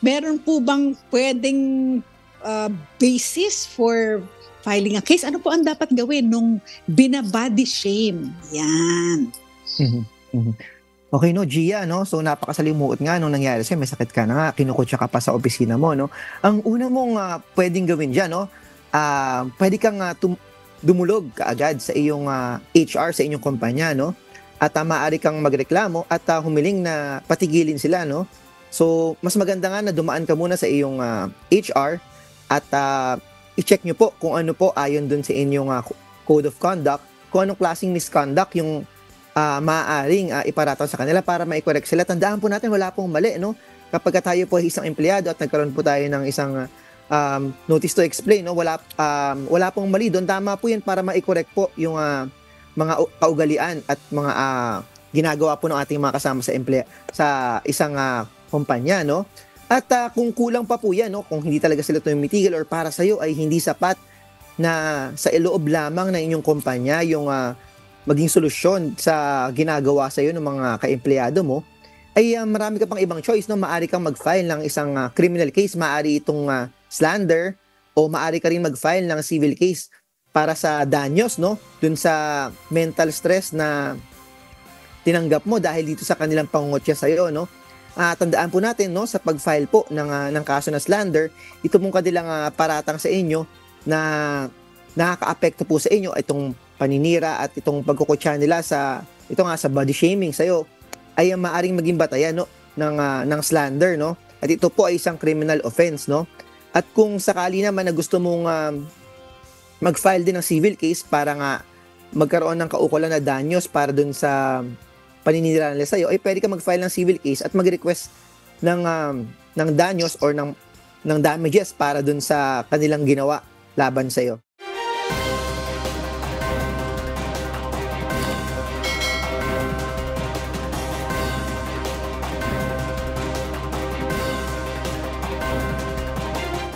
meron po bang pwedeng basis for filing a case? Ano po ang dapat gawin nung binabody shame? Yan. Mhm, mhm. Okay, no, Gia, no? So, napakasalimuot nga nung nangyari sa'yo. May sakit ka na nga, kinukutya ka pa sa opisina mo, no? Ang una mong pwedeng gawin dyan, no? Pwede kang dumulog kaagad sa iyong HR, sa inyong kumpanya, no? At maaari kang magreklamo at humiling na patigilin sila, no? So, mas maganda nga na dumaan ka muna sa iyong HR at i-check nyo po kung ano po ayon dun sa inyong code of conduct, kung anong klaseng misconduct yung maaaring iparatang sa kanila para ma-correct sila. Tandaan po natin, wala pong mali, no? Kapag tayo po ay isang empleyado at nagkaroon po tayo ng isang notice to explain, no? Wala pong mali doon. Tama po yan para ma-correct po yung mga kaugalian at mga ginagawa po ng ating mga kasama sa isang kumpanya, no? At kung kulang pa po yan, no? Kung hindi talaga sila tumitigil or para sa'yo ay hindi sapat na sa iloob lamang ng inyong kumpanya yung maging solusyon sa ginagawa sa iyo ng mga kaempleyado mo, ay marami ka pang ibang choice, no? Maari kang mag-file ng isang criminal case, maari itong slander, o maari ka rin mag-file ng civil case para sa danyos, no? Dun sa mental stress na tinanggap mo dahil dito sa kanilang pangungutya sa iyo, no? Tandaan po natin, no, sa pag-file po ng kaso na slander, ito mong kanilang paratang sa inyo na nakaka-apekto po sa inyo itong paninira at itong pagkukutya nila sa body shaming sa iyo ay maaring maging batayan, no, ng slander, no? At ito po ay isang criminal offense, no? At kung sakali naman na gusto mong mag-file din ng civil case para nga magkaroon ng kaukulan na danyos para dun sa paninira nila sa iyo, ay pwede ka mag-file ng civil case at mag-request ng danyos or ng damages para dun sa kanilang ginawa laban sa iyo.